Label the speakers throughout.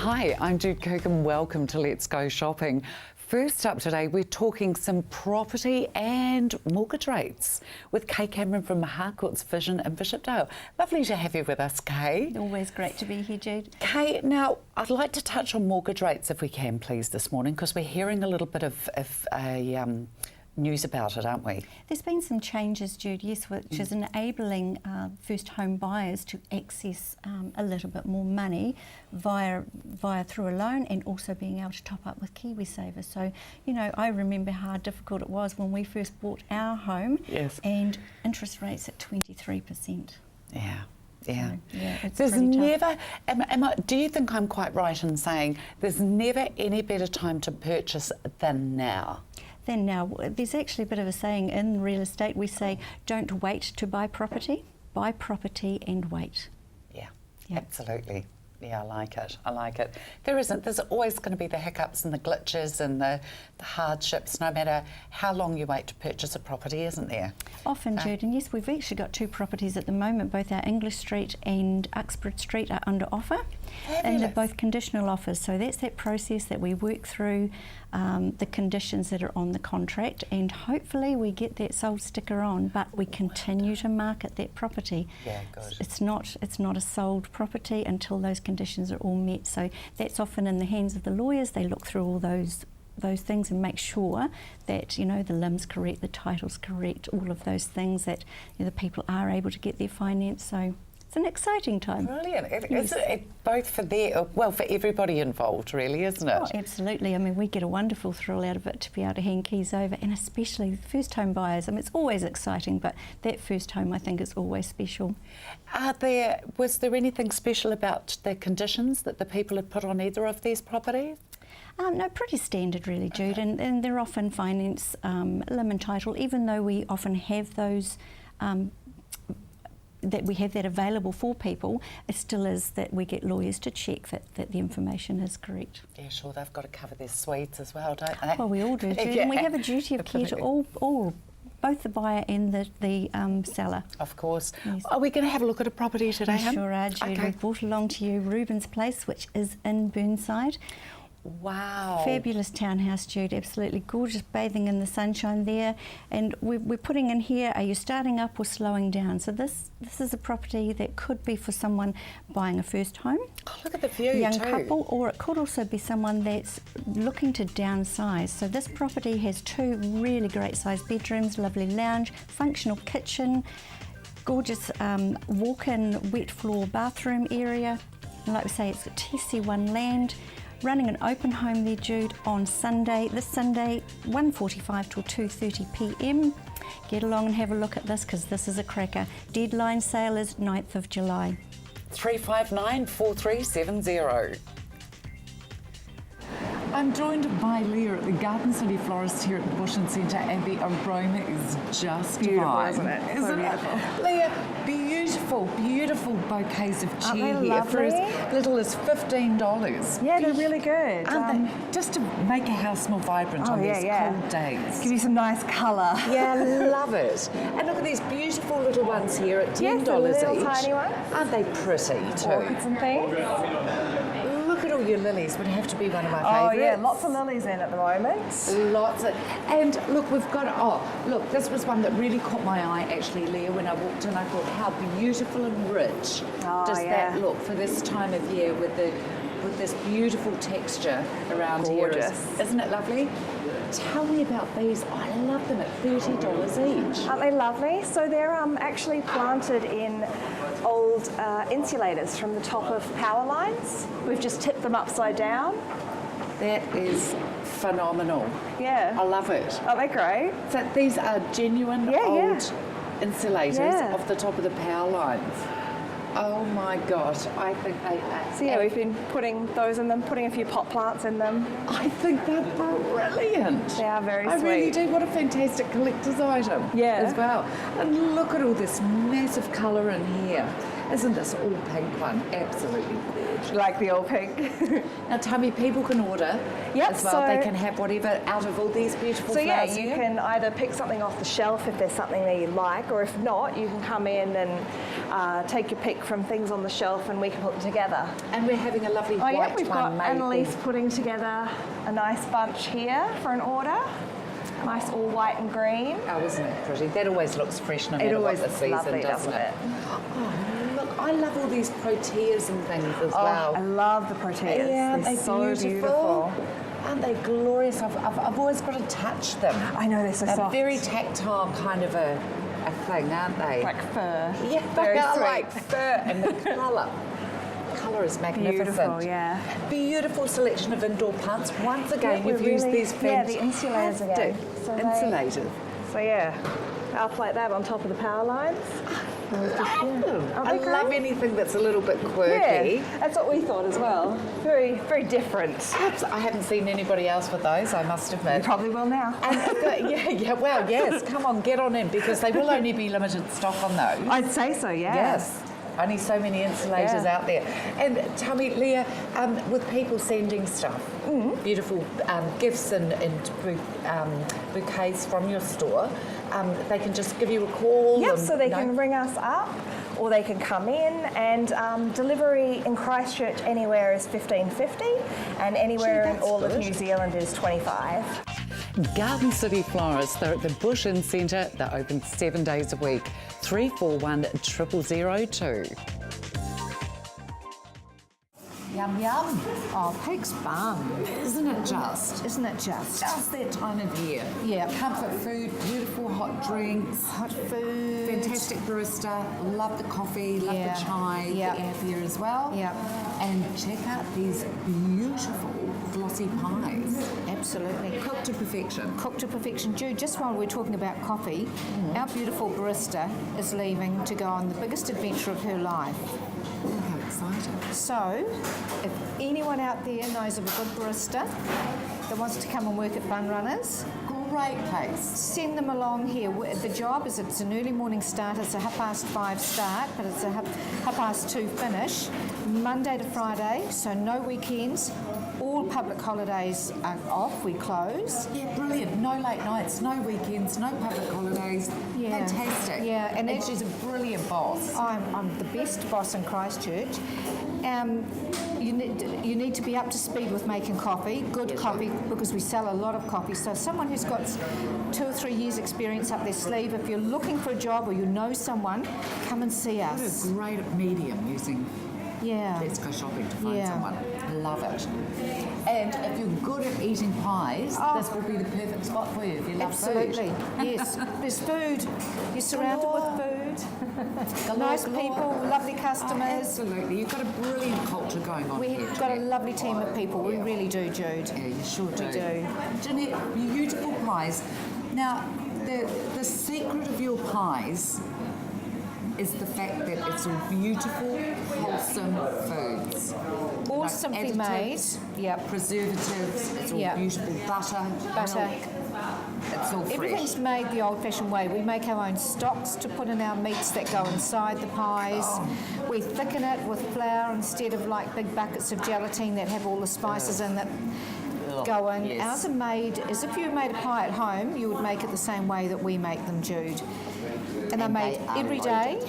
Speaker 1: Hi, I'm Jude Cook and welcome to Let's Go Shopping. First up today, we're talking some property and mortgage rates with Kay Cameron from Harcourt's Vision in Bishopdale. Lovely to have you with us, Kay.
Speaker 2: Always great to be here, Jude.
Speaker 1: Kay, now I'd like to touch on mortgage rates if we can, please, this morning, because we're hearing a little bit of news about it, aren't we?
Speaker 2: There's been some changes, Jude, yes, which is enabling first home buyers to access a little bit more money via through a loan, and also being able to top up with KiwiSaver. So, you know, I remember how difficult it was when we first bought our home.
Speaker 1: Yes.
Speaker 2: And interest rates at 23%.
Speaker 1: Yeah. Yeah.
Speaker 2: So, yeah, it's
Speaker 1: there's
Speaker 2: pretty
Speaker 1: never, do you think I'm quite right in saying there's never any better time to purchase than now?
Speaker 2: Then now, there's actually a bit of a saying in real estate. We say, don't wait to buy property and wait.
Speaker 1: Yeah,
Speaker 2: Yeah.
Speaker 1: absolutely. Yeah, I like it. I like it. There's always going to be the hiccups and the glitches and the hardships, no matter how long you wait to purchase a property, isn't there?
Speaker 2: Often, Jude, and yes, we've actually got two properties at the moment. Both our English Street and Uxbridge Street are under offer.
Speaker 1: Fabulous.
Speaker 2: And they're both conditional offers. So that's that process that we work through, the conditions that are on the contract, and hopefully we get that sold sticker on, but we continue to market that property.
Speaker 1: Yeah, good.
Speaker 2: It's not a sold property until those conditions are all met. So that's often in the hands of the lawyers. They look through all those things and make sure that, you know, the LIM's correct, the title's correct, all of those things, that, you know, the people are able to get their finance. So it's an exciting time.
Speaker 1: Brilliant.
Speaker 2: Yes.
Speaker 1: Both for for everybody involved, really, isn't it?
Speaker 2: Oh, absolutely. I mean, we get a wonderful thrill out of it to be able to hand keys over, and especially first home buyers. I mean, it's always exciting, but that first home, I think, is always special.
Speaker 1: Was there anything special about the conditions that the people had put on either of these properties?
Speaker 2: No, pretty standard really, Jude,
Speaker 1: Okay.
Speaker 2: and they're often finance lim and title, even though we often have those that we have that available for people. It still is that we get lawyers to check that the information is correct.
Speaker 1: Yeah, sure, they've got to cover their Swedes as well, don't they?
Speaker 2: Well, we all do, Jude,
Speaker 1: Yeah,
Speaker 2: and we have a duty of care to all both the buyer and the seller.
Speaker 1: Of course.
Speaker 2: Yes.
Speaker 1: Are we going to have a look at a property today,
Speaker 2: We
Speaker 1: Em?
Speaker 2: sure are, Jude.
Speaker 1: Okay.
Speaker 2: We've brought along to you Reuben's Place, which is in Burnside.
Speaker 1: Wow.
Speaker 2: Fabulous townhouse, Jude, absolutely gorgeous, bathing in the sunshine there. And we're putting in here, are you starting up or slowing down? So this is a property that could be for someone buying a first home,
Speaker 1: Oh, look at the view,
Speaker 2: young
Speaker 1: too.
Speaker 2: couple, or it could also be someone that's looking to downsize. So this property has two really great sized bedrooms, lovely lounge, functional kitchen, gorgeous walk-in wet floor bathroom area. And like we say, it's got TC1 land. Running an open home there, Jude, on Sunday, this Sunday, 1:45 till 2:30 p.m. Get along and have a look at this, because this is a cracker. Deadline sale is 9th of July.
Speaker 1: 359 4370. I'm joined by Leah at the Garden City Florist here at the Bush and Centre, and the aroma is just
Speaker 3: Beautiful,
Speaker 1: divine.
Speaker 3: isn't it? So beautiful.
Speaker 1: Leah, beautiful bouquets of
Speaker 3: Aren't
Speaker 1: chia
Speaker 3: they
Speaker 1: here for as
Speaker 3: lovely?
Speaker 1: little as $15.
Speaker 3: Yeah, they're really good.
Speaker 1: Aren't they? Just to make a house more vibrant on these cold days.
Speaker 3: Give you some nice colour.
Speaker 1: Yeah, love it. And look at these beautiful little ones here at $10
Speaker 3: Yes, the little
Speaker 1: each.
Speaker 3: tiny ones.
Speaker 1: Aren't they pretty too?
Speaker 3: Orchids and things.
Speaker 1: Look at all your lilies. Would have to be one of my
Speaker 3: Oh
Speaker 1: favourites.
Speaker 3: yeah, lots of lilies in at the moment.
Speaker 1: Lots of, and look, we've got, look, this was one that really caught my eye actually, Leah, when I walked in. I thought, how beautiful and rich does
Speaker 3: yeah.
Speaker 1: that look for this time of year with this beautiful texture around
Speaker 3: Gorgeous.
Speaker 1: here. Isn't it lovely? Tell me about these. I love them at $30 each.
Speaker 3: Aren't they lovely? So they're actually planted in old insulators from the top of power lines. We've just tipped them upside down.
Speaker 1: That is phenomenal.
Speaker 3: Yeah.
Speaker 1: I love it.
Speaker 3: Aren't they great?
Speaker 1: So these are genuine
Speaker 3: Yeah,
Speaker 1: old
Speaker 3: yeah.
Speaker 1: insulators
Speaker 3: Yeah.
Speaker 1: off the top of the power lines. Oh my gosh, I think they are.
Speaker 3: So yeah, we've been putting those in them, putting a few pot plants in them.
Speaker 1: I think they're brilliant.
Speaker 3: They are very
Speaker 1: I really
Speaker 3: sweet.
Speaker 1: do. What a fantastic collector's item.
Speaker 3: Yeah.
Speaker 1: As well. And look at all this massive colour in here. Isn't this all pink one? Absolutely gorgeous.
Speaker 3: Like the all pink.
Speaker 1: Now, Tammy, people can order
Speaker 3: Yep,
Speaker 1: as well.
Speaker 3: so-
Speaker 1: They can have whatever out of all these beautiful
Speaker 3: So yeah,
Speaker 1: flowers
Speaker 3: you
Speaker 1: here.
Speaker 3: can either pick something off the shelf if there's something that you like, or if not, you can come in and take your pick from things on the shelf and we can put them together.
Speaker 1: And we're having a lovely
Speaker 3: Oh
Speaker 1: white
Speaker 3: yeah, we've got
Speaker 1: one made.
Speaker 3: Annalise putting together a nice bunch here for an order. Nice all white and green.
Speaker 1: Oh, isn't it pretty? That always looks fresh no matter what the season,
Speaker 3: lovely,
Speaker 1: doesn't it? Oh, look, I love all these proteas and things as well.
Speaker 3: I love the proteas.
Speaker 1: Yeah,
Speaker 3: They're
Speaker 1: they're
Speaker 3: so beautiful.
Speaker 1: Aren't they glorious? I've always got to touch them.
Speaker 3: I know, they're so
Speaker 1: They're
Speaker 3: soft.
Speaker 1: very tactile kind of a thing, aren't they?
Speaker 3: Like fur.
Speaker 1: Yeah,
Speaker 3: very
Speaker 1: they are
Speaker 3: sweet.
Speaker 1: like fur, and the colour. Colour is magnificent.
Speaker 3: Beautiful, yeah.
Speaker 1: Beautiful selection of indoor plants. Once again,
Speaker 3: Yeah,
Speaker 1: you've
Speaker 3: we're
Speaker 1: used
Speaker 3: really-
Speaker 1: these
Speaker 3: yeah,
Speaker 1: fantastic
Speaker 3: the insulators again. So they-
Speaker 1: insulated.
Speaker 3: So yeah, up like that on top of the power lines.
Speaker 1: I love anything that's a little bit quirky.
Speaker 3: Yeah, that's what we thought as well. Very, very different.
Speaker 1: Perhaps I haven't seen anybody else with those, I must admit.
Speaker 3: You probably will now.
Speaker 1: Well, yes, come on, get on in, because they will only be limited stock on those.
Speaker 3: I'd say so, yeah.
Speaker 1: Yes. Only so many insulators
Speaker 3: Yeah.
Speaker 1: out there. And tell me, Leah, with people sending stuff, beautiful gifts and bouquets from your store, they can just give you a call.
Speaker 3: Yep,
Speaker 1: and,
Speaker 3: so they
Speaker 1: you know,
Speaker 3: can ring us up or they can come in, and delivery in Christchurch anywhere is $15.50 and anywhere in
Speaker 1: that's
Speaker 3: all of
Speaker 1: good.
Speaker 3: New Zealand is $25.
Speaker 1: Garden City Florists, they're at the Bush Inn Centre. They're open 7 days a week. 341 0002. Yum yum.
Speaker 4: Oh, pig's bum.
Speaker 1: Isn't it just?
Speaker 4: Isn't it just?
Speaker 1: Just that time of year.
Speaker 4: Yeah.
Speaker 1: Comfort food, beautiful hot drinks,
Speaker 4: Hot food.
Speaker 1: fantastic barista. Love the coffee, love
Speaker 4: Yeah.
Speaker 1: the chai
Speaker 4: Yeah.
Speaker 1: that you have here as well.
Speaker 4: Yeah.
Speaker 1: And check out these beautiful glossy pies.
Speaker 4: Absolutely.
Speaker 1: Cooked to perfection.
Speaker 4: Cooked to perfection. Jude, just while we're talking about coffee, our beautiful barista is leaving to go on the biggest adventure of her life.
Speaker 1: Oh, how exciting.
Speaker 4: So, if anyone out there knows of a good barista that wants to come and work at Bun Runners,
Speaker 1: Great place.
Speaker 4: send them along here. The job is it's an early morning start. It's a 5:30 start, but it's a 2:30 finish. Monday to Friday, so no weekends. All public holidays are off. We close.
Speaker 1: Yeah, brilliant. No late nights, no weekends, no public holidays.
Speaker 4: Yeah.
Speaker 1: Fantastic.
Speaker 4: Yeah, and
Speaker 1: and
Speaker 4: it's-
Speaker 1: she's a brilliant boss.
Speaker 4: I'm the best boss in Christchurch. You need to be up to speed with making coffee, good coffee, because we sell a lot of coffee. So someone who's got 2 or 3 years experience up their sleeve, if you're looking for a job or you know someone, come and see
Speaker 1: What
Speaker 4: us.
Speaker 1: a great medium using
Speaker 4: Yeah.
Speaker 1: Let's Go Shopping to find
Speaker 4: Yeah.
Speaker 1: someone. Love it. And if you're good at eating pies,
Speaker 4: Oh.
Speaker 1: this will be the perfect spot for you if you love
Speaker 4: Absolutely.
Speaker 1: food.
Speaker 4: Yes. There's food. You're surrounded with food.
Speaker 1: Galore,
Speaker 4: Nice
Speaker 1: galore.
Speaker 4: people, lovely customers.
Speaker 1: Absolutely. You've got a brilliant culture going on here.
Speaker 4: We've got a
Speaker 1: Jeanette.
Speaker 4: lovely team of people. We really do, Jude.
Speaker 1: Yeah, you sure do.
Speaker 4: We do.
Speaker 1: Jeanette, beautiful pies. Now, the secret of your pies is the fact that it's all beautiful, wholesome foods.
Speaker 4: All
Speaker 1: No
Speaker 4: simply
Speaker 1: additives,
Speaker 4: made. Yep.
Speaker 1: Preservatives, it's all
Speaker 4: Yeah.
Speaker 1: beautiful butter,
Speaker 4: Butter.
Speaker 1: milk. It's all fresh.
Speaker 4: Everything's made the old-fashioned way. We make our own stocks to put in our meats that go inside the pies. We thicken it with flour instead of like big buckets of gelatine that have all the spices in that go in.
Speaker 1: yes.
Speaker 4: Ours are made as if you made a pie at home, you would make it the same way that we make them, Jude. And they're made
Speaker 1: they are
Speaker 4: every day.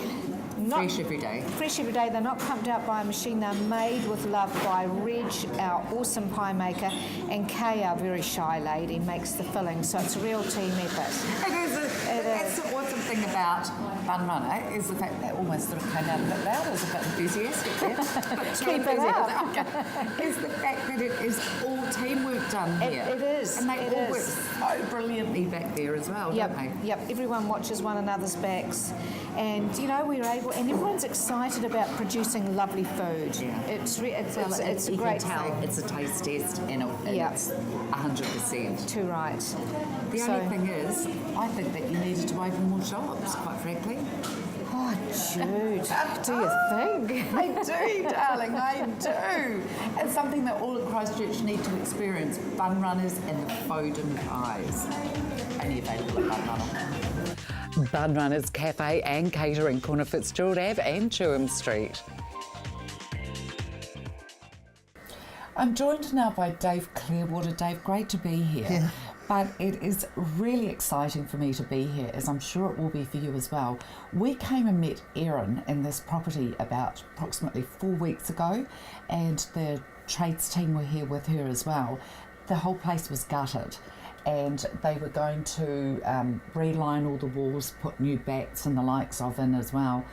Speaker 4: Not
Speaker 1: Fresh every day.
Speaker 4: fresh every day. They're not pumped out by a machine. They're made with love by Reg, our awesome pie maker, and Kay, our very shy lady, makes the filling. So it's a real team effort.
Speaker 1: It is. That's the awesome thing about Bun Runner is the fact that almost sort of came out a bit loud. I was a bit enthusiastic there. But too
Speaker 4: Keep it up.
Speaker 1: enthusiastic. Is the fact that it is all teamwork done here.
Speaker 4: It is.
Speaker 1: And they
Speaker 4: It
Speaker 1: all work
Speaker 4: is.
Speaker 1: so brilliantly back there as well,
Speaker 4: Yep,
Speaker 1: don't they?
Speaker 4: yep. Everyone watches one another's backs, and you know we're able, and everyone's excited about producing lovely food.
Speaker 1: Yeah.
Speaker 4: It's
Speaker 1: Well,
Speaker 4: it's a
Speaker 1: you
Speaker 4: great
Speaker 1: can tell
Speaker 4: thing.
Speaker 1: it's a taste test and
Speaker 4: Yeah.
Speaker 1: it's 100%.
Speaker 4: Too right.
Speaker 1: The
Speaker 4: So-
Speaker 1: only thing is, I think that you needed to open more shops, quite frankly.
Speaker 4: Oh, Jude, do you think?
Speaker 1: I do, darling, I do. It's something that all of Christchurch need to experience. Bun Runners and the Foden pies. Only available at Bun Runner. Bun Runners Cafe and Catering, corner Fitzgerald Ave and Chewham Street. I'm joined now by Dave Clearwater. Dave, great to be here.
Speaker 5: Yeah.
Speaker 1: But it is really exciting for me to be here, as I'm sure it will be for you as well. We came and met Erin in this property about approximately 4 weeks ago, and the trades team were here with her as well. The whole place was gutted, and they were going to reline all the walls, put new bats and the likes of in as well.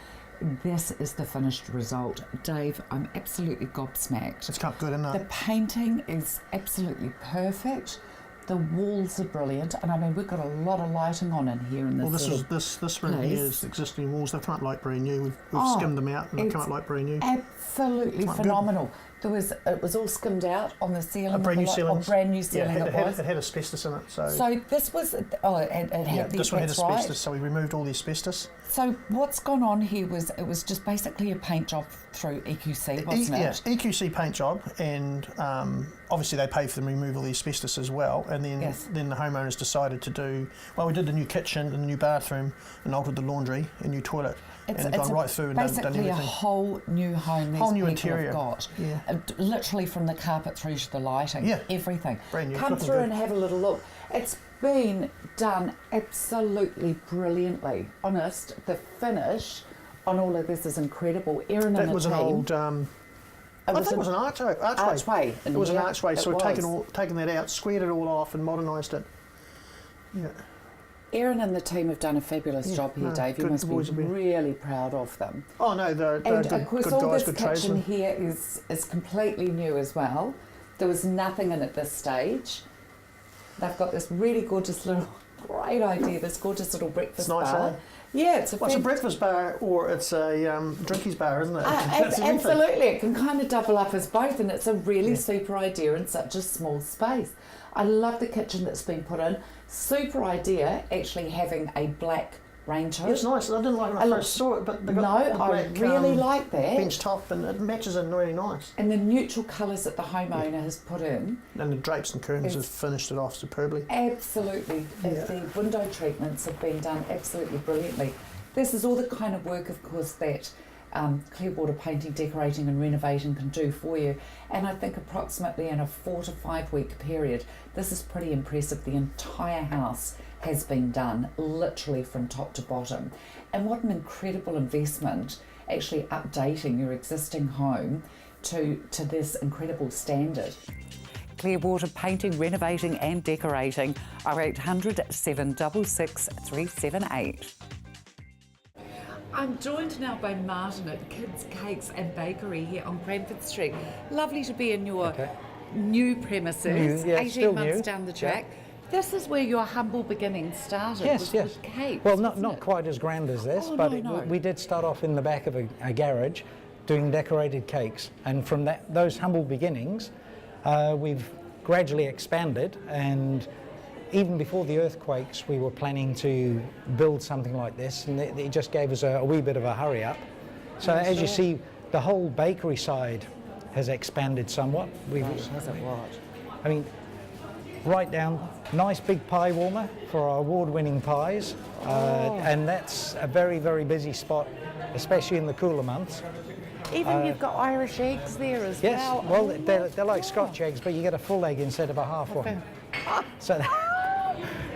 Speaker 1: This is the finished result. Dave, I'm absolutely gobsmacked.
Speaker 5: It's got good, isn't it?
Speaker 1: The painting is absolutely perfect. The walls are brilliant, and I mean we've got a lot of lighting on in here. In this
Speaker 5: this room here is existing walls. They've come out like brand new. We've skimmed them out, and they've come out like brand new.
Speaker 1: Absolutely phenomenal. It was all skimmed out on the ceiling.
Speaker 5: A brand new ceiling.
Speaker 1: Brand new ceiling.
Speaker 5: Yeah,
Speaker 1: it
Speaker 5: had asbestos in it. So
Speaker 1: this was it had
Speaker 5: this one had asbestos.
Speaker 1: Right.
Speaker 5: So we removed all the asbestos.
Speaker 1: So what's gone on here was it was just basically a paint job through EQC, wasn't it?
Speaker 5: Yes, EQC paint job, and obviously they paid for the removal of the asbestos as well. And then the homeowners decided to do we did the new kitchen and the new bathroom and altered the laundry and new toilet. And gone right through and done everything.
Speaker 1: Basically a whole new home.
Speaker 5: Whole new
Speaker 1: people
Speaker 5: interior.
Speaker 1: Have got.
Speaker 5: Yeah.
Speaker 1: Literally from the carpet through to the lighting.
Speaker 5: Yeah.
Speaker 1: Everything.
Speaker 5: Brand new.
Speaker 1: Come through and have a little look. It's been done absolutely brilliantly. Honest, the finish on all of this is incredible. Erin and the team.
Speaker 5: That was an old. I think it was an archway. It was an archway. So we've taken that out, squared it all off, and modernised it. Yeah.
Speaker 1: Erin and the team have done a fabulous job here, Dave. You must be really proud of them.
Speaker 5: Oh no, they're
Speaker 1: and
Speaker 5: good,
Speaker 1: of course,
Speaker 5: good
Speaker 1: all
Speaker 5: guys,
Speaker 1: this
Speaker 5: good
Speaker 1: kitchen
Speaker 5: tradesmen.
Speaker 1: here is completely new as well. There was nothing in at this stage. They've got this really gorgeous little, great idea. This gorgeous little breakfast bar. Yeah, it's a
Speaker 5: breakfast bar or it's a drinkies bar, isn't it?
Speaker 1: Absolutely, it can kind of double up as both, and it's a really super idea in such a small space. I love the kitchen that's been put in. Super idea, actually having a black range hood.
Speaker 5: It's nice. I didn't like it when I first saw it, but they got the black,
Speaker 1: I really like that.
Speaker 5: Bench top, and it matches in really nice.
Speaker 1: And the neutral colours that the homeowner has put in.
Speaker 5: And the drapes and curtains have finished it off superbly.
Speaker 1: Absolutely.
Speaker 5: Yeah.
Speaker 1: The window treatments have been done absolutely brilliantly. This is all the kind of work, of course, that Clearwater Painting, Decorating and Renovating can do for you. And I think approximately in a 4 to 5 week period, this is pretty impressive. The entire house has been done, literally from top to bottom. And what an incredible investment, actually updating your existing home to this incredible standard. Clearwater Painting, Renovating and Decorating, 0800 766 378. I'm joined now by Martin at Kids Cakes and Bakery here on Cranford Street. Lovely to be in your new premises, 18 months down the track. Yeah. This is where your humble beginnings started.
Speaker 6: Yes.
Speaker 1: With cakes,
Speaker 6: well, not quite as grand as this, but we did start off in the back of a garage doing decorated cakes, and from those humble beginnings, we've gradually expanded, and even before the earthquakes, we were planning to build something like this, and it just gave us a wee bit of a hurry up. So as you see, the whole bakery side has expanded somewhat. I mean, right down, nice big pie warmer for our award-winning pies, and that's a very, very busy spot, especially in the cooler months.
Speaker 1: Even you've got Irish eggs there as well.
Speaker 6: Yes, well, they're like Scotch eggs, but you get a full egg instead of a half one. So.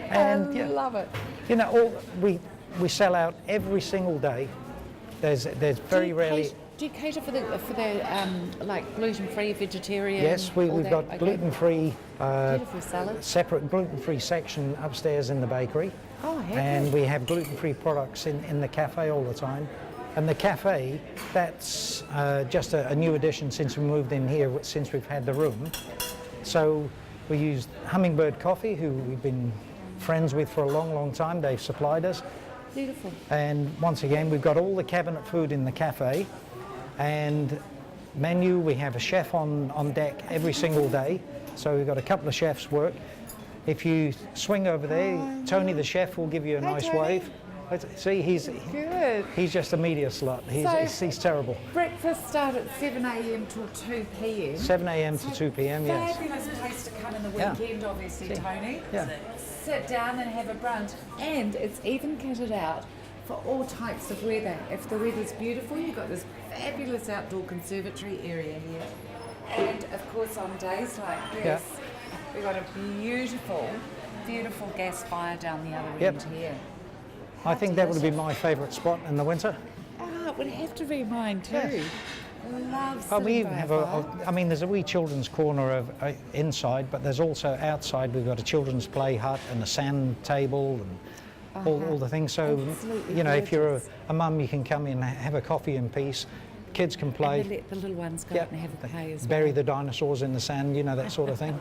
Speaker 6: And
Speaker 1: I love it.
Speaker 6: You know, we sell out every single day. There's very rarely.
Speaker 1: Do you cater for the like gluten-free, vegetarian?
Speaker 6: Yes, we've got gluten-free,
Speaker 1: salad,
Speaker 6: separate gluten-free section upstairs in the bakery.
Speaker 1: Oh, heck.
Speaker 6: And we have gluten-free products in the cafe all the time. And the cafe, that's just a new addition since we moved in here, since we've had the room. So we used Hummingbird Coffee, who we've been friends with for a long, long time. They've supplied us.
Speaker 1: Beautiful.
Speaker 6: And once again, we've got all the cabinet food in the cafe. And menu, we have a chef on deck every single day. So we've got a couple of chefs work. If you swing over there, Tony the chef will give you a nice wave. See, he's
Speaker 1: Good.
Speaker 6: he's just a media slut. He's terrible.
Speaker 1: Breakfast starts at 7 a.m. till 2 p.m.
Speaker 6: 7 a.m. to 2 p.m. Yes.
Speaker 1: Fabulous place to come in the
Speaker 6: Yeah.
Speaker 1: weekend, obviously,
Speaker 6: See.
Speaker 1: Tony.
Speaker 6: Yeah.
Speaker 1: Sit down and have a brunch. And it's even kitted out for all types of weather. If the weather's beautiful, you've got this fabulous outdoor conservatory area here. And of course, on days like this, we've got a beautiful, beautiful gas fire down the other
Speaker 6: Yep.
Speaker 1: end here.
Speaker 6: I think that would be my favourite spot in the winter.
Speaker 1: Oh, it would have to be mine too.
Speaker 6: Yeah.
Speaker 1: Love
Speaker 6: Well, we
Speaker 1: sitting
Speaker 6: even
Speaker 1: by
Speaker 6: have
Speaker 1: a fire.
Speaker 6: I mean, there's a wee children's corner of inside, but there's also outside. We've got a children's play hut and a sand table and all the things. So,
Speaker 1: Absolutely
Speaker 6: you know, if you're
Speaker 1: gorgeous.
Speaker 6: a mum, you can come in and have a coffee in peace. Kids can play.
Speaker 1: And let the little ones go out and have a play as
Speaker 6: Bury
Speaker 1: well.
Speaker 6: the dinosaurs in the sand, you know, that sort of thing.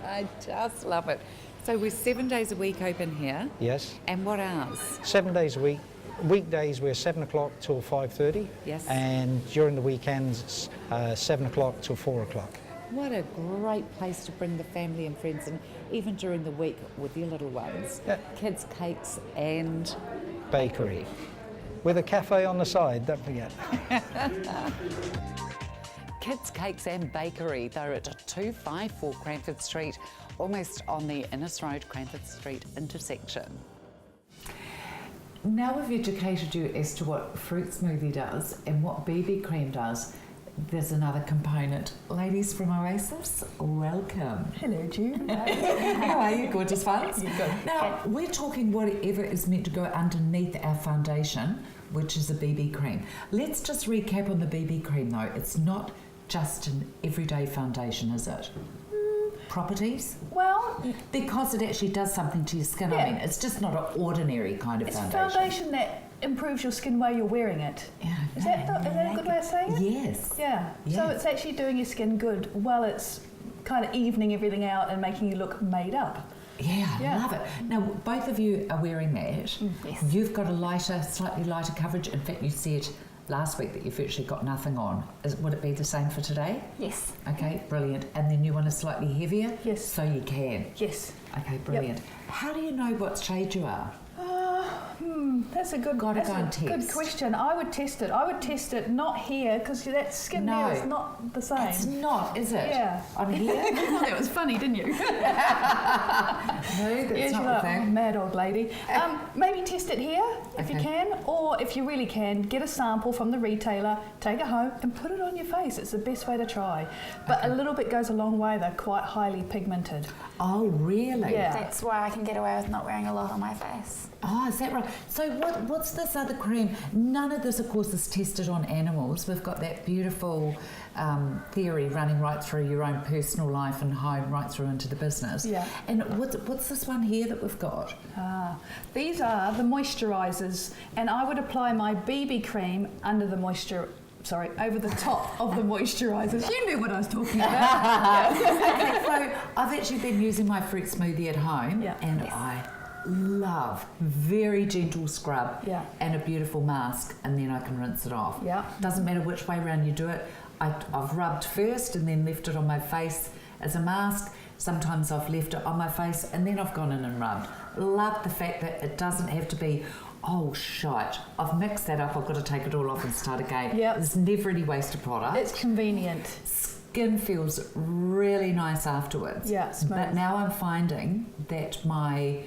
Speaker 1: I just love it. So we're 7 days a week open here.
Speaker 6: Yes.
Speaker 1: And what hours?
Speaker 6: 7 days a week. Weekdays we're 7 o'clock till 5:30.
Speaker 1: Yes.
Speaker 6: And during the weekends, 7 o'clock till 4 o'clock.
Speaker 1: What a great place to bring the family and friends in, even during the week with your little ones.
Speaker 6: Yeah.
Speaker 1: Kids, cakes and
Speaker 6: Bakery. With a cafe on the side, don't forget.
Speaker 1: Kids, Cakes and Bakery. They're at 254 Cranford Street, almost on the Innes Road, Cranford Street intersection. Now we've educated you as to what fruit smoothie does and what BB cream does. There's another component. Ladies from Oasis, welcome.
Speaker 7: Hello, June.
Speaker 1: How are you, gorgeous ones? Now, we're talking whatever is meant to go underneath our foundation, which is a BB cream. Let's just recap on the BB cream, though. It's not just an everyday foundation, is it? Properties?
Speaker 7: Well,
Speaker 1: Because it actually does something to your skin. I
Speaker 7: Yeah.
Speaker 1: mean, it's just not an ordinary kind of
Speaker 7: it's a
Speaker 1: foundation.
Speaker 7: foundation that improves your skin while you're wearing it.
Speaker 1: Yeah,
Speaker 7: Is that a good way of saying it?
Speaker 1: Yes.
Speaker 7: Yeah. So
Speaker 1: Yes.
Speaker 7: it's actually doing your skin good while it's kind of evening everything out and making you look made up.
Speaker 1: Yeah, I
Speaker 7: Yeah.
Speaker 1: love it. Now, both of you are wearing that.
Speaker 7: yes.
Speaker 1: You've got a lighter, slightly lighter coverage. In fact, you said last week that you've virtually got nothing on. Would it be the same for today?
Speaker 7: Yes.
Speaker 1: Okay, brilliant. And then you want a slightly heavier?
Speaker 7: Yes.
Speaker 1: So you can.
Speaker 7: Yes.
Speaker 1: Okay, brilliant. How do you know what shade you are?
Speaker 7: That's a good.
Speaker 1: Gotta
Speaker 7: that's
Speaker 1: go
Speaker 7: a
Speaker 1: and
Speaker 7: good
Speaker 1: test.
Speaker 7: question. I would test it. I would test it not here because that skin
Speaker 1: No.
Speaker 7: there is not the same.
Speaker 1: It's not, is it?
Speaker 7: Yeah.
Speaker 1: On here?
Speaker 7: That was funny, didn't you?
Speaker 1: No, that's
Speaker 7: Yes,
Speaker 1: not
Speaker 7: you're
Speaker 1: the
Speaker 7: like,
Speaker 1: thing.
Speaker 7: mad old lady. Maybe test it here if you
Speaker 1: Okay.
Speaker 7: can, or if you really can, get a sample from the retailer, take it home and put it on your face. It's the best way to try. But a little bit goes a long way. They're quite highly pigmented.
Speaker 1: Oh, really?
Speaker 7: Yeah.
Speaker 8: That's why I can get away with not wearing a lot on my face.
Speaker 1: Oh, is that right? So what's this other cream? None of this, of course, is tested on animals. We've got that beautiful theory running right through your own personal life and home, right through into the business.
Speaker 7: Yeah.
Speaker 1: And what's this one here that we've got?
Speaker 7: These are the moisturisers, and I would apply my BB cream under the over the top of the moisturisers. You knew what I was talking about.
Speaker 1: Okay, so I've actually been using my fruit smoothie at home,
Speaker 7: Yeah.
Speaker 1: and I love very gentle scrub
Speaker 7: Yeah.
Speaker 1: and a beautiful mask, and then I can rinse it off.
Speaker 7: Yeah.
Speaker 1: Doesn't matter which way around you do it. I've rubbed first and then left it on my face as a mask. Sometimes I've left it on my face and then I've gone in and rubbed. Love the fact that it doesn't have to be, oh shite, I've mixed that up, I've got to take it all off and start again.
Speaker 7: Yep.
Speaker 1: There's never any waste of product.
Speaker 7: It's convenient.
Speaker 1: Skin feels really nice afterwards.
Speaker 7: Yeah, smooth.
Speaker 1: But now I'm finding that my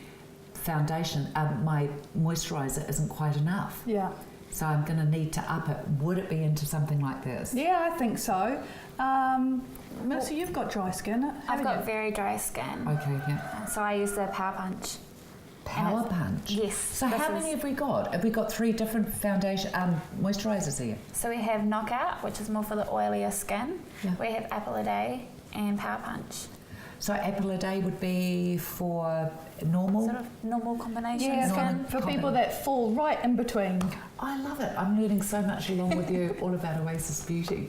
Speaker 1: foundation, my moisturiser isn't quite enough.
Speaker 7: Yeah.
Speaker 1: So I'm going to need to up it. Would it be into something like this?
Speaker 7: Yeah, I think so. Melissa, you've got dry skin,
Speaker 8: I've
Speaker 7: haven't
Speaker 8: got
Speaker 7: you?
Speaker 8: very dry skin,
Speaker 1: Okay, yeah.
Speaker 8: so I use the Power Punch.
Speaker 1: Power
Speaker 8: it's-
Speaker 1: Punch?
Speaker 8: yes,
Speaker 1: So
Speaker 8: this
Speaker 1: how
Speaker 8: is-
Speaker 1: many have we got? Have we got 3 different foundation moisturisers here?
Speaker 8: So we have Knockout, which is more for the oilier skin.
Speaker 1: Yeah.
Speaker 8: We have Apple a Day and Power Punch.
Speaker 1: So apple a day would be for normal?
Speaker 8: Sort of normal combination
Speaker 7: Yeah,
Speaker 8: skin.
Speaker 7: for people that fall right in between.
Speaker 1: I love it. I'm learning so much along with you all about Oasis Beauty.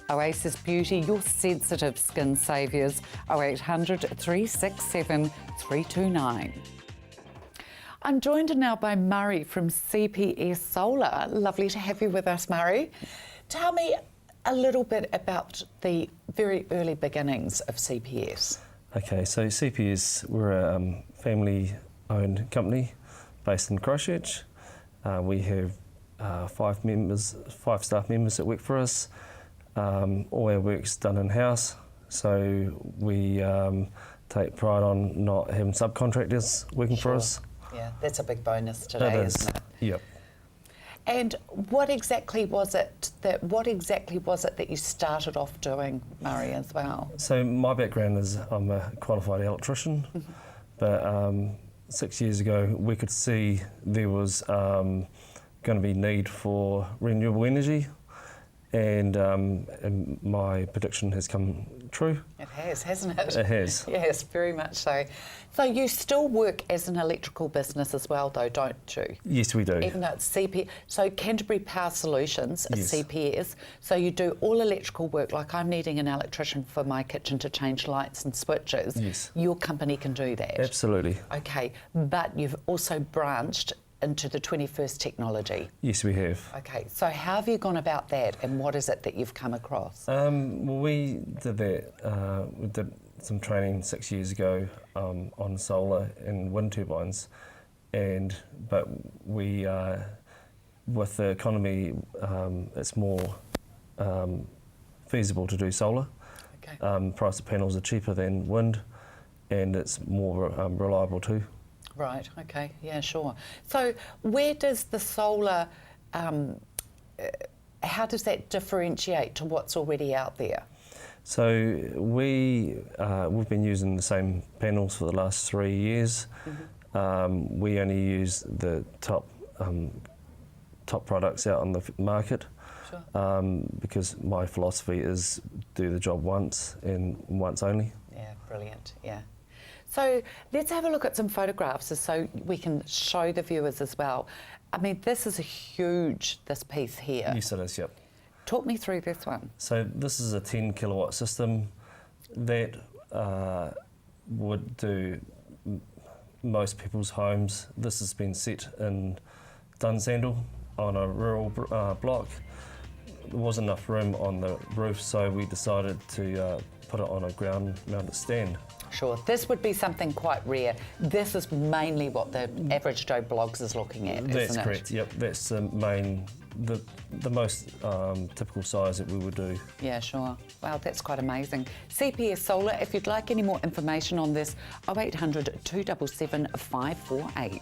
Speaker 1: Oasis Beauty, your sensitive skin saviours. 0800 367 329. I'm joined now by Murray from CPS Solar. Lovely to have you with us, Murray. Tell me a little bit about the very early beginnings of CPS.
Speaker 9: Okay, so CPS, we're a family-owned company based in Christchurch. We have 5 staff members that work for us. All our work's done in-house, so we take pride on not having subcontractors working for us.
Speaker 1: Yeah, that's a big bonus today, isn't it?
Speaker 9: Yep.
Speaker 1: And what exactly was it that you started off doing, Murray, as well?
Speaker 9: So my background is I'm a qualified electrician, but 6 years ago we could see there was going to be need for renewable energy, and my prediction has come true.
Speaker 1: It has, hasn't it?
Speaker 9: It has.
Speaker 1: Yes, very much so. So you still work as an electrical business as well, though, don't you?
Speaker 9: Yes, we do.
Speaker 1: Even though it's CPS, so Canterbury Power Solutions is
Speaker 9: Yes.
Speaker 1: CPS, so you do all electrical work, like I'm needing an electrician for my kitchen to change lights and switches.
Speaker 9: Yes.
Speaker 1: Your company can do that?
Speaker 9: Absolutely.
Speaker 1: Okay, but you've also branched into the 21st technology.
Speaker 9: Yes, we have.
Speaker 1: Okay, so how have you gone about that, and what is it that you've come across?
Speaker 9: Well, we did that. We did some training 6 years ago on solar and wind turbines, but we, with the economy, it's more feasible to do solar.
Speaker 1: Okay.
Speaker 9: Price of panels are cheaper than wind, and it's more reliable too.
Speaker 1: Right, okay, yeah, sure. So where does the solar, how does that differentiate to what's already out there?
Speaker 9: So we've been using the same panels for the last 3 years.
Speaker 1: Mm-hmm.
Speaker 9: We only use the top products out on the market.
Speaker 1: Sure.
Speaker 9: Because my philosophy is do the job once and once only.
Speaker 1: Yeah, brilliant, yeah. So let's have a look at some photographs so we can show the viewers as well. I mean, this is this piece here.
Speaker 9: Yes, it is, yep.
Speaker 1: Talk me through this one.
Speaker 9: So this is a 10 kilowatt system that would do most people's homes. This has been set in Dunsandel on a rural block. There wasn't enough room on the roof, so we decided to put it on a ground-mounted stand.
Speaker 1: Sure, this would be something quite rare. This is mainly what the average Joe Blogs is looking at,
Speaker 9: That's
Speaker 1: isn't it?
Speaker 9: correct, yep. That's the most typical size that we would do.
Speaker 1: Yeah, sure. Wow, that's quite amazing. CPS Solar, if you'd like any more information on this, 0800 277 548.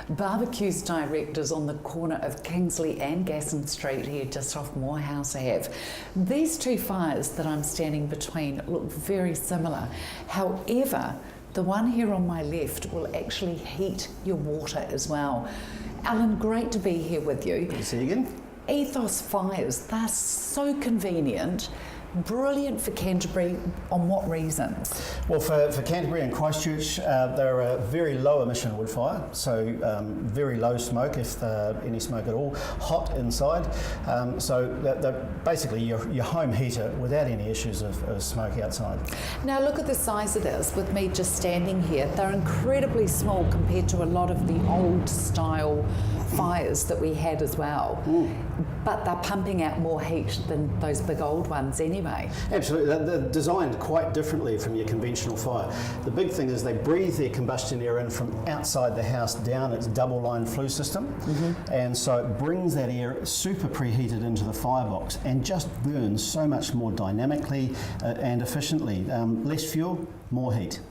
Speaker 1: Barbecues directors on the corner of Kingsley and Gasson Street here just off Morehouse Ave. These two fires that I'm standing between look very similar. However, the one here on my left will actually heat your water as well. Alan, great to be here with you.
Speaker 10: Good to see you again.
Speaker 1: Ethos fires, they're so convenient. Brilliant for Canterbury. On what reasons?
Speaker 10: Well, for Canterbury and Christchurch, they're a very low emission wood fire, so very low smoke, if any smoke at all, hot inside. So they're basically your home heater without any issues of smoke outside.
Speaker 1: Now look at the size of this with me just standing here. They're incredibly small compared to a lot of the old style fires that we had as well. But they're pumping out more heat than those big old ones anyway.
Speaker 10: Absolutely, they're designed quite differently from your conventional fire. The big thing is they breathe their combustion air in from outside the house down its double line flue system, and so it brings that air super preheated into the firebox and just burns so much more dynamically and efficiently. Less fuel, more heat.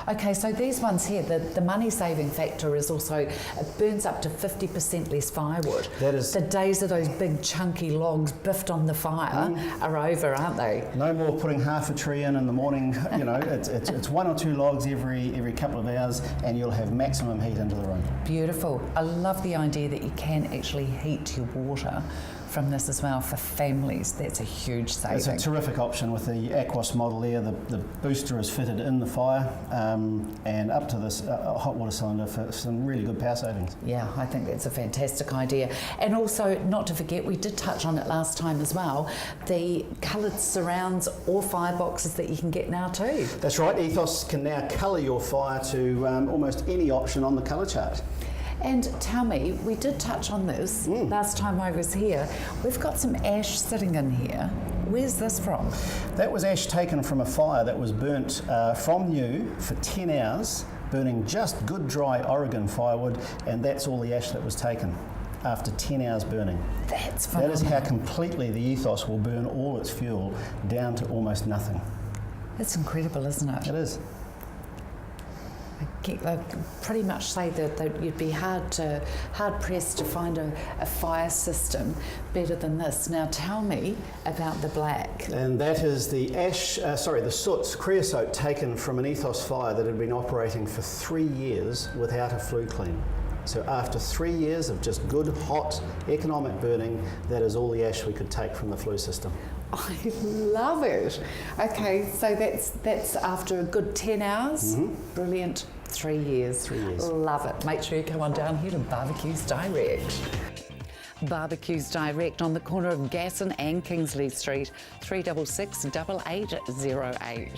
Speaker 1: Okay, so these ones here, the money saving factor is also, it burns up to 50% less firewood.
Speaker 10: That is...
Speaker 1: The days of those big chunky logs biffed on the fire are over, aren't they?
Speaker 10: No more putting half a tree in the morning, you know, it's 1 or 2 logs every couple of hours and you'll have maximum heat into the room.
Speaker 1: Beautiful. I love the idea that you can actually heat your water from this as well for families. That's a huge saving.
Speaker 10: It's a terrific option with the Aquos model there. The booster is fitted in the fire and up to this hot water cylinder for some really good power savings.
Speaker 1: Yeah, I think that's a fantastic idea. And also, not to forget, we did touch on it last time as well, the coloured surrounds or fireboxes that you can get now too.
Speaker 10: That's right, Ethos can now colour your fire to almost any option on the colour chart.
Speaker 1: And tell me, we did touch on this last time I was here. We've got some ash sitting in here. Where's this from?
Speaker 10: That was ash taken from a fire that was burnt from new for 10 hours, burning just good dry Oregon firewood, and that's all the ash that was taken after 10 hours burning.
Speaker 1: That's
Speaker 10: That is
Speaker 1: phenomenal.
Speaker 10: how completely the ethos will burn all its fuel down to almost nothing.
Speaker 1: That's incredible, isn't it?
Speaker 10: It is.
Speaker 1: I'd pretty much say that you'd be hard pressed to find a fire system better than this. Now tell me about the black.
Speaker 10: And that is the the soot, creosote, taken from an ethos fire that had been operating for 3 years without a flue clean. So after 3 years of just good, hot, economic burning, that is all the ash we could take from the flue system.
Speaker 1: I love it. Okay, so that's after a good 10 hours. Brilliant. 3 years.
Speaker 10: 3 years.
Speaker 1: Love it. Make sure you come on down here to Barbecues Direct. Barbecues Direct on the corner of Gasson and Kingsley Street, 366 8808.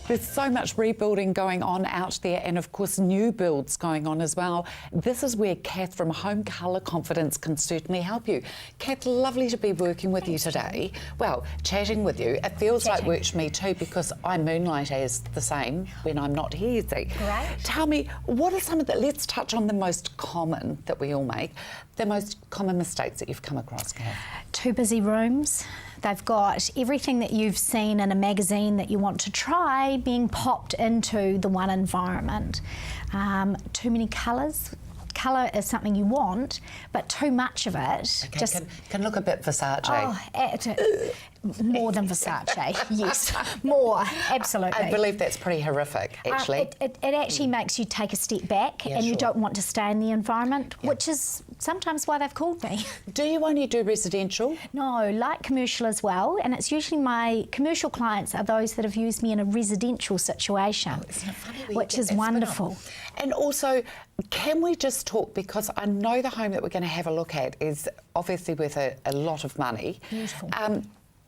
Speaker 1: There's so much rebuilding going on out there, and of course new builds going on as well. This is where Kath from Home Colour Confidence can certainly help you. Kath, lovely to be working with you today. Well, chatting with you. It feels like work to me too, because I moonlight as the same when I'm not here, you see.
Speaker 11: Great.
Speaker 1: Tell me, what are some of the, let's touch on the most common that we all make, the most common mistakes that you've come across, Kath.
Speaker 11: Too busy rooms. They've got everything that you've seen in a magazine that you want to try being popped into the one environment. Too many colours. Colour is something you want, but too much of it
Speaker 1: Okay, can look a bit Versace.
Speaker 11: Oh, more than Versace, yes, more, absolutely.
Speaker 1: I believe that's pretty horrific, actually.
Speaker 11: It actually makes you take a step back, and you don't want to stay in the environment, which is sometimes why they've called me.
Speaker 1: Do you only do residential?
Speaker 11: No, light commercial as well, and it's usually my commercial clients are those that have used me in a residential situation,
Speaker 1: Isn't it funny
Speaker 11: which is wonderful.
Speaker 1: And also, can we just talk, because I know the home that we're going to have a look at is obviously worth a lot of money.
Speaker 11: Beautiful.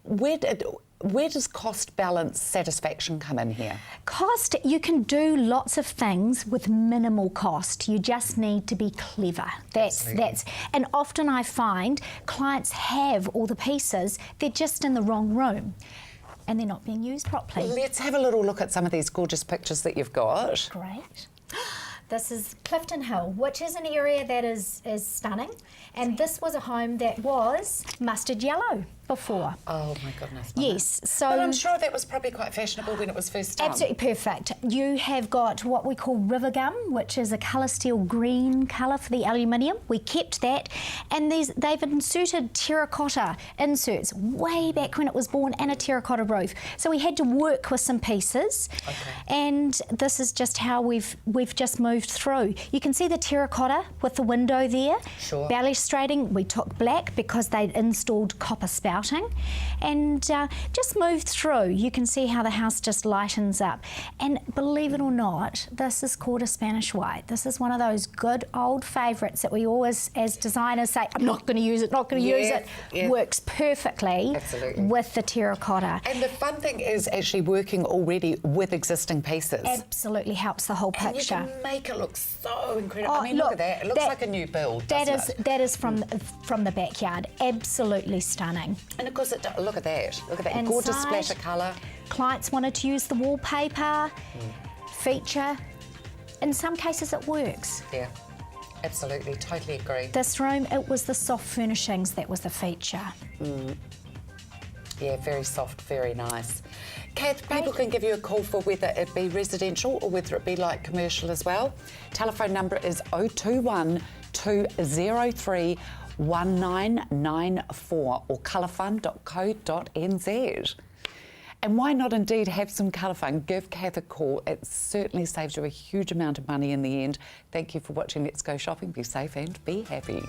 Speaker 1: Where does cost balance satisfaction come in here?
Speaker 11: Cost, you can do lots of things with minimal cost. You just need to be clever. That's and often I find clients have all the pieces, they're just in the wrong room and they're not being used properly.
Speaker 1: Let's have a little look at some of these gorgeous pictures that you've got.
Speaker 11: Great. This is Clifton Hill, which is an area that is stunning. And this was a home that was mustard yellow before.
Speaker 1: Oh my goodness.
Speaker 11: Yes, so...
Speaker 1: But I'm sure that was probably quite fashionable when it was first done.
Speaker 11: Absolutely perfect. You have got what we call river gum, which is a colour steel green colour for the aluminium. We kept that. And they've inserted terracotta inserts way back when it was born, and a terracotta roof. So we had to work with some pieces. Okay. And this is just how we've just moved through. You can see the terracotta with the window there.
Speaker 1: Sure.
Speaker 11: Balustrating, we took black because they'd installed copper spouting, and just moved through. You can see how the house just lightens up. And believe it or not, this is called a Spanish white. This is one of those good old favourites that we always, as designers, say, I'm not going to use it, not going to use it.
Speaker 1: Yeah.
Speaker 11: Works perfectly with the terracotta.
Speaker 1: And the fun thing is actually working already with existing pieces.
Speaker 11: Absolutely helps the whole picture.
Speaker 1: And you can make it look so incredible.
Speaker 11: Oh,
Speaker 1: I mean, look at that. It looks like a new build, doesn't it?
Speaker 11: That is from the backyard. Absolutely stunning.
Speaker 1: And of course, look at that. Look at that.
Speaker 11: Inside,
Speaker 1: gorgeous splatter colour.
Speaker 11: Clients wanted to use the wallpaper feature. In some cases, it works.
Speaker 1: Yeah, absolutely. Totally agree.
Speaker 11: This room, it was the soft furnishings that was the feature.
Speaker 1: Yeah, very soft, very nice. Kath, people can give you a call for whether it be residential or whether it be light commercial as well. Telephone number is 021 203 1994 or colourfund.co.nz. And why not indeed have some colour fun? Give Kath a call. It certainly saves you a huge amount of money in the end. Thank you for watching Let's Go Shopping. Be safe and be happy.